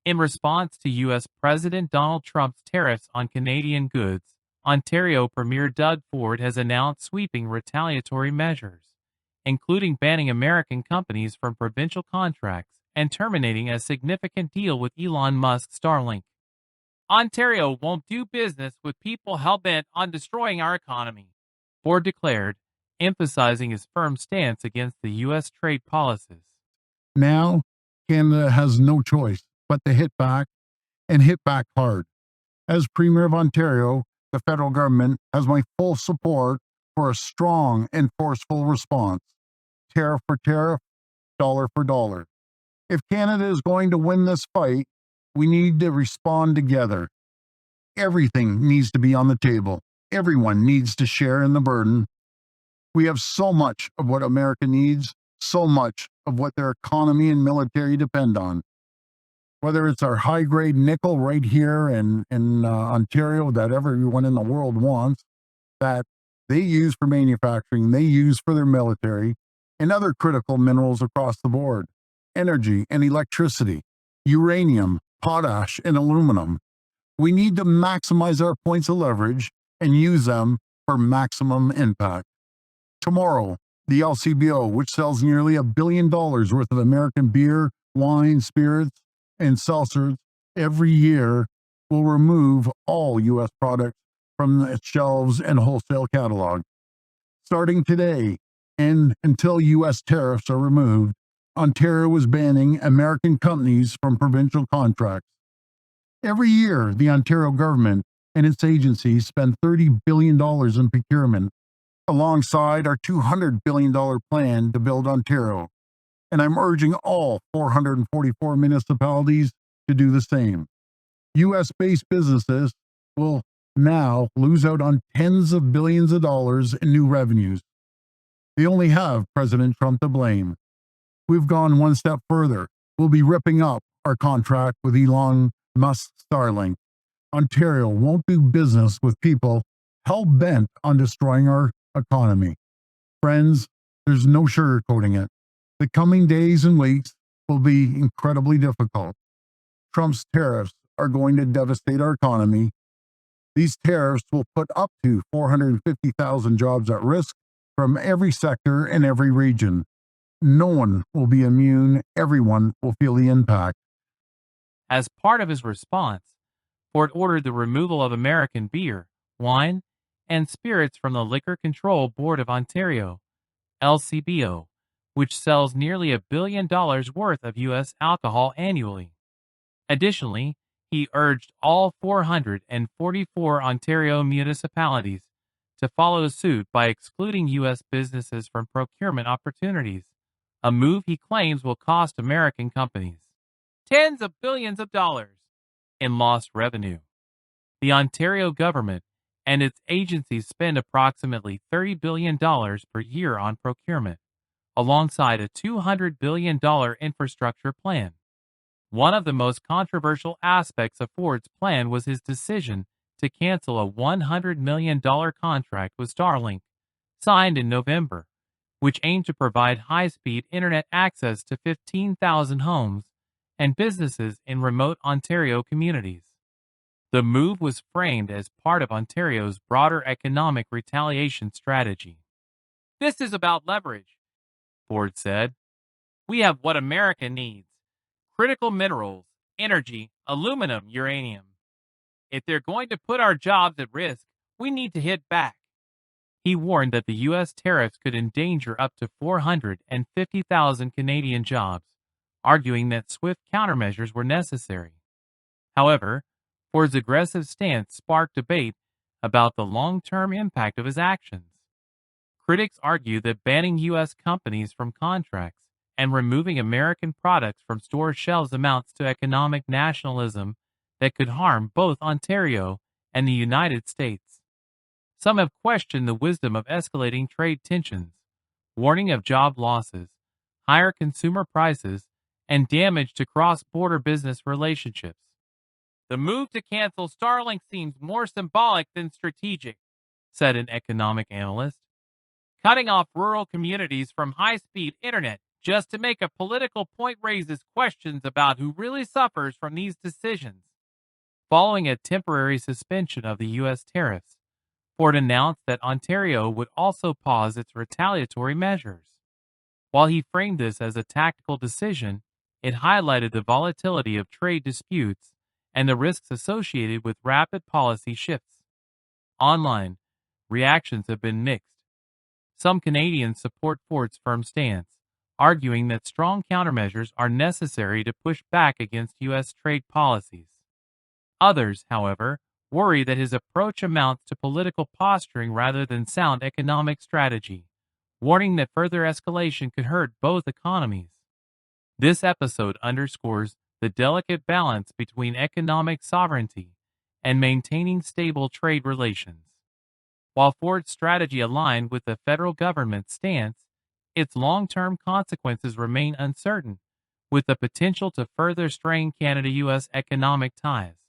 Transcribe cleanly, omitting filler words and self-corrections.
In response to U.S. President Donald Trump's tariffs on Canadian goods, Ontario Premier Doug Ford has announced sweeping retaliatory measures, including banning American companies from provincial contracts and terminating a significant deal with Elon Musk's Starlink. Ontario won't do business with people hell-bent on destroying our economy, Ford declared, emphasizing his firm stance against the U.S. trade policies. Now, Canada has no choice but to hit back and hit back hard. As Premier of Ontario, the federal government has my full support for a strong and forceful response. Tariff for tariff, dollar for dollar. If Canada is going to win this fight, we need to respond together. Everything needs to be on the table. Everyone needs to share in the burden. We have so much of what America needs, so much of what their economy and military depend on. Whether it's our high-grade nickel right here in Ontario that everyone in the world wants, that they use for manufacturing, they use for their military, and other critical minerals across the board, energy and electricity, uranium, potash, and aluminum. We need to maximize our points of leverage and use them for maximum impact. Tomorrow, the LCBO, which sells nearly $1 billion worth of American beer, wine, spirits, and seltzers every year, will remove all U.S. products from its shelves and wholesale catalog. Starting today and until U.S. tariffs are removed, Ontario is banning American companies from provincial contracts. Every year, the Ontario government and its agencies spend $30 billion in procurement, alongside our $200 billion plan to build Ontario. And I'm urging all 444 municipalities to do the same. U.S.-based businesses will now lose out on tens of billions of dollars in new revenues. They only have President Trump to blame. We've gone one step further. We'll be ripping up our contract with Elon Musk's Starlink. Ontario won't do business with people hell-bent on destroying our economy. Friends, there's no sugarcoating it. The coming days and weeks will be incredibly difficult. Trump's tariffs are going to devastate our economy. These tariffs will put up to 450,000 jobs at risk from every sector and every region. No one will be immune. Everyone will feel the impact. As part of his response, Ford ordered the removal of American beer, wine, and spirits from the Liquor Control Board of Ontario, LCBO, which sells nearly $1 billion worth of U.S. alcohol annually. Additionally, he urged all 444 Ontario municipalities to follow suit by excluding U.S. businesses from procurement opportunities, a move he claims will cost American companies tens of billions of dollars in lost revenue. The Ontario government and its agencies spend approximately $30 billion per year on procurement, alongside a $200 billion infrastructure plan. One of the most controversial aspects of Ford's plan was his decision to cancel a $100 million contract with Starlink, signed in November, which aimed to provide high-speed internet access to 15,000 homes and businesses in remote Ontario communities. The move was framed as part of Ontario's broader economic retaliation strategy. "This is about leverage," Ford said. "We have what America needs: critical minerals, energy, aluminum, uranium. If they're going to put our jobs at risk, we need to hit back." He warned that the U.S. tariffs could endanger up to 450,000 Canadian jobs, arguing that swift countermeasures were necessary. However, Ford's aggressive stance sparked debate about the long-term impact of his actions. Critics argue that banning U.S. companies from contracts and removing American products from store shelves amounts to economic nationalism that could harm both Ontario and the United States. Some have questioned the wisdom of escalating trade tensions, warning of job losses, higher consumer prices, and damage to cross-border business relationships. "The move to cancel Starlink seems more symbolic than strategic," said an economic analyst. "Cutting off rural communities from high-speed internet just to make a political point raises questions about who really suffers from these decisions. Following a temporary suspension of the U.S. tariffs, Ford announced that Ontario would also pause its retaliatory measures. While he framed this as a tactical decision, it highlighted the volatility of trade disputes and the risks associated with rapid policy shifts. Online, reactions have been mixed. Some Canadians support Ford's firm stance, arguing that strong countermeasures are necessary to push back against U.S. trade policies. Others, however, worry that his approach amounts to political posturing rather than sound economic strategy, warning that further escalation could hurt both economies. This episode underscores the delicate balance between economic sovereignty and maintaining stable trade relations. While Ford's strategy aligned with the federal government's stance, its long-term consequences remain uncertain, with the potential to further strain Canada-U.S. economic ties.